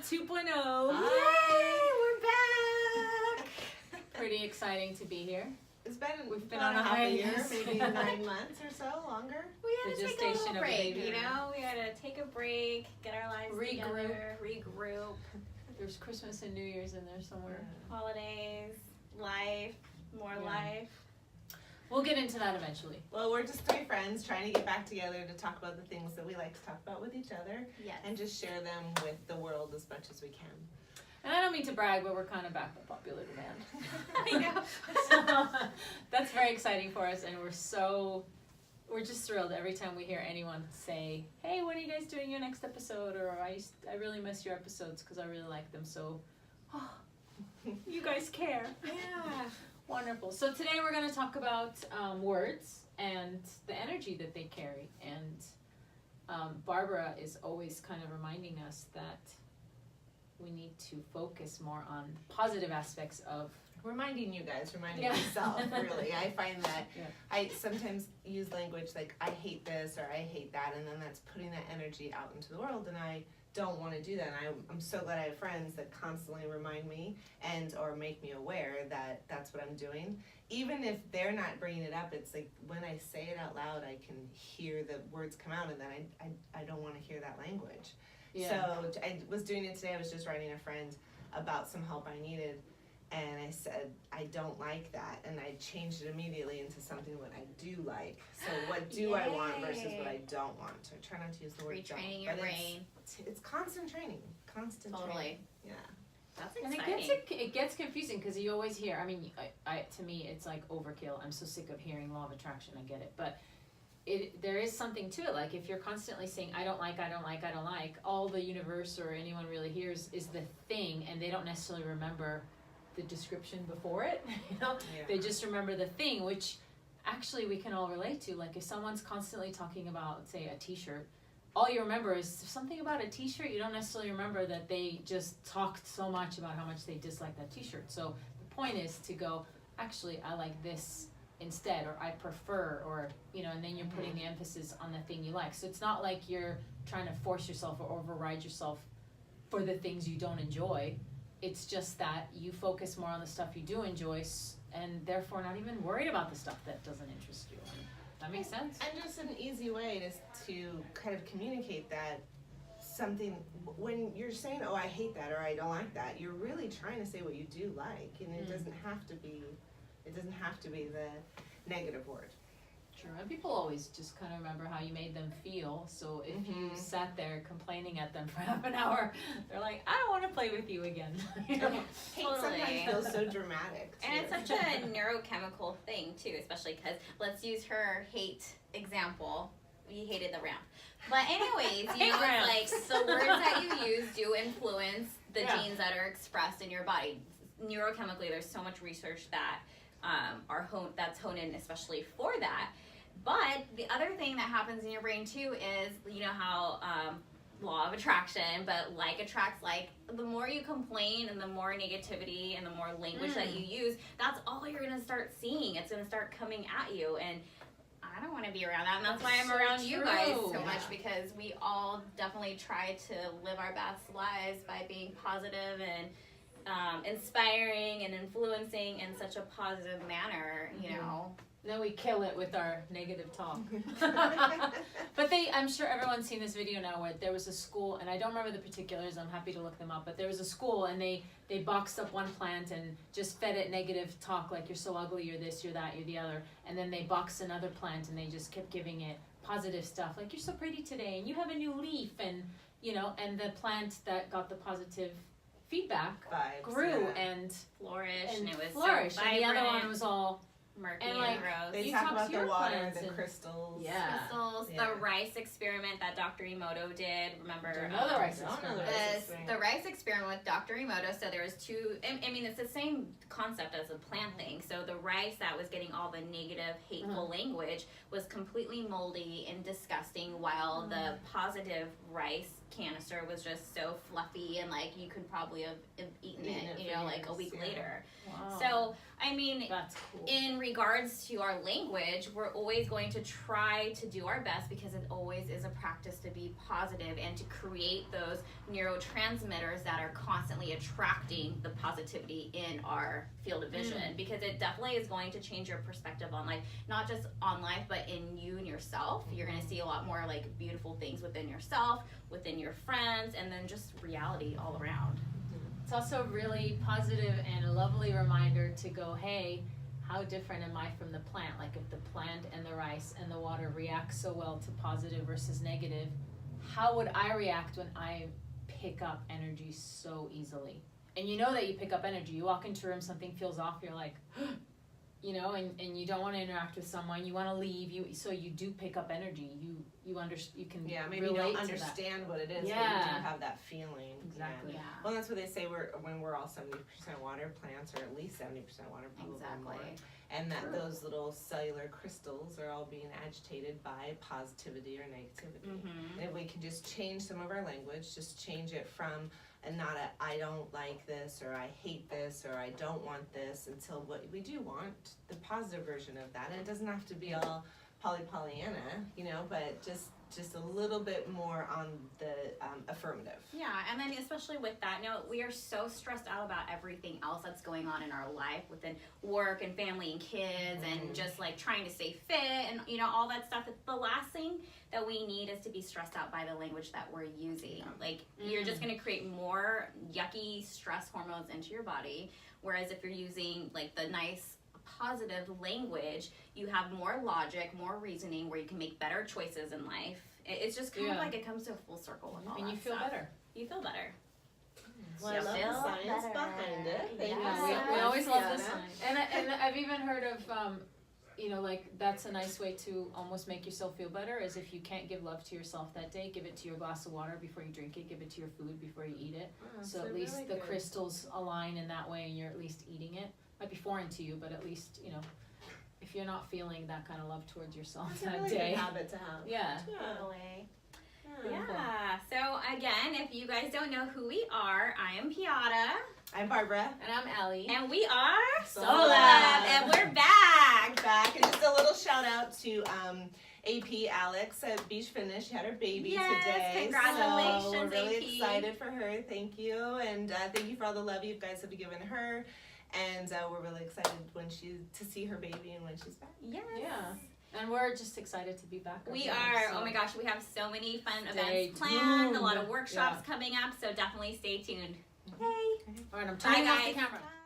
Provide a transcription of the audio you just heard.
2.0. Yay, we're back. Pretty exciting to be here. We've been on a half a year, hiatus. maybe 9 months or so, longer. We had The to take a gestation little of a break, baby. you know? We had to take a break, get our lives together, regroup, There's Christmas and New Year's in there somewhere. holidays, life, more Yeah. life. We'll get into that eventually. Well, we're just 3 friends trying to get back together to talk about the things that we like to talk about with each other Yes. and just share them with the world as much as we can. And I don't mean to brag, but we're kind of back by popular demand. I know. So that's very exciting for us, and we're just thrilled every time we hear anyone say, "Hey, when are you guys doing your next episode?" Or I really miss your episodes because I really like them. So, you guys care. Yeah. Wonderful. So today we're going to talk about words and the energy that they carry. And Barbara is always kind of reminding us that we need to focus more on positive aspects of. Reminding you guys, reminding Yeah. myself, really. I find that Yeah. I sometimes use language like, I hate this or I hate that, and then that's putting that energy out into the world, and I don't want to do that. And I'm so glad I have friends that constantly remind me or make me aware that that's what I'm doing. Even if they're not bringing it up, it's like when I say it out loud, I can hear the words come out, and then I don't want to hear that language. Yeah. So I was doing it today. I was just writing a friend about some help I needed, and I said, I don't like that, and I changed it immediately into something what I do like. So what do I want versus what I don't want. So I try not to use the word Retraining don't, your but brain. It's constant training, Totally. Yeah. That's And exciting. it gets confusing because you always hear, I mean, to me, it's like overkill. I'm so sick of hearing law of attraction. I get it. But there is something to it. Like if you're constantly saying, I don't like, all the universe or anyone really hears is the thing, and they don't necessarily remember the description before it. You know, Yeah. They just remember the thing, which actually we can all relate to. Like if someone's constantly talking about, say, a t-shirt, all you remember is something about a t-shirt. You don't necessarily remember that they just talked so much about how much they dislike that t-shirt. So the point is to go, actually, I like this instead, or I prefer, or, and then you're putting the emphasis on the thing you like. So it's not like you're trying to force yourself or override yourself for the things you don't enjoy. It's just that you focus more on the stuff you do enjoy, and therefore not even worried about the stuff that doesn't interest you. That makes sense. And just an easy way to kind of communicate that something, when you're saying, oh, I hate that or I don't like that, you're really trying to say what you do like, and it doesn't have to be the negative word. True. And people always just kind of remember how you made them feel. So if you sat there complaining at them for half an hour, they're like, I don't want to play with you again. Hate Totally. sometimes feels so dramatic. And it's such a neurochemical thing too, especially because let's use her hate example. We hated the ramp. But anyways, it's like the words that you use do influence the genes that are expressed in your body. Neurochemically, there's so much research that that's honed in especially for that. But the other thing that happens in your brain too is, how law of attraction, but like attracts like. The more you complain and the more negativity and the more language that you use, that's all you're going to start seeing. It's going to start coming at you, and I don't want to be around that, and that's why I'm around you guys so much, because we all definitely try to live our best lives by being positive and inspiring and influencing in such a positive manner, Then we kill it with our negative talk. But I'm sure everyone's seen this video now where there was a school, and I don't remember the particulars, I'm happy to look them up, but there was a school and they boxed up one plant and just fed it negative talk, like you're so ugly, you're this, you're that, you're the other. And then they boxed another plant and they just kept giving it positive stuff, like you're so pretty today and you have a new leaf, and and the plant that got the positive feedback grew and flourished, and it was flourished, so and vibrant. the other one was all murky and, and like, gross. They You talk talk about to the your water, plants the and- crystals. Yeah. Crystals, Yeah. the rice experiment that Dr. Emoto did. Remember? Another rice I don't know experiment. the rice experiment. The rice experiment with Dr. Emoto. So there was two. I mean, it's the same concept as a plant thing. So the rice that was getting all the negative, hateful language was completely moldy and disgusting, while the positive rice canister was just so fluffy and like you could probably have eaten it, for like a years, week yeah. later. Wow. So I mean, That's cool. in regards to our language, we're always going to try to do our best because it always is a practice to be positive and to create those neurotransmitters that are constantly attracting the positivity in our field of vision, because it definitely is going to change your perspective on, like, not just on life, but in you and yourself. You're going to see a lot more like beautiful things within yourself, within your friends, and then just reality all around. It's also a really positive and a lovely reminder to go, hey, how different am I from the plant? Like, if the plant and the rice and the water react so well to positive versus negative, how would I react when I pick up energy so easily? And you know that you pick up energy. You walk into a room, something feels off, you're like, you know, and you don't want to interact with someone, you want to leave, so you do pick up energy. You can maybe you relate don't to understand what it is, but you Yeah. do have that feeling. Exactly. Yeah. Well, that's what they say. When we're all 70% water, plants are at least 70% water, probably more. Exactly. And that those little cellular crystals are all being agitated by positivity or negativity. Mm-hmm. And if we can just change some of our language, just change it from not a I don't like this, or I hate this, or I don't want this, until what we do want, the positive version of that. And it doesn't have to be all Pollyanna, you know, but just a little bit more on the affirmative. Yeah, and then especially with that note, we are so stressed out about everything else that's going on in our life within work and family and kids and just like trying to stay fit and, you know, all that stuff. The last thing that we need is to be stressed out by the language that we're using. Like, you're just going to create more yucky stress hormones into your body, whereas if you're using like the nice positive language, you have more logic, more reasoning, where you can make better choices in life. It's just kind of like it comes to a full circle with all and that you feel stuff. better. You feel better. Well, I love the science behind it. Thank you so We much, always love Fiona. this science. And I've even heard of, you know, like, that's a nice way to almost make yourself feel better, is if you can't give love to yourself that day, give it to your glass of water before you drink it, give it to your food before you eat it. So at least the crystals align in that way and you're at least eating it. Might be foreign to you, but at least, you know, if you're not feeling that kind of love towards yourself It's a that really day. good habit to have. Yeah. Totally. Yeah. So again, if you guys don't know who we are, I am Piata. I'm Barbara. And I'm Allie. And we are Soul Soul Lab. Lab. And we're back. Back, and just a little shout out to AP Alex at Beach Finish. She had her baby today. Congratulations, so we're really AP. excited for her. Thank you, and thank you for all the love you guys have given her. And we're really excited to see her baby and when she's back. Yes. Yeah. And we're just excited to be back. We ourselves, are. so Oh my gosh, we have so many fun stay events planned, a tuned. lot of workshops coming up, so definitely stay tuned. Hey. All right, I'm Bye, turning off guys. the camera. Bye.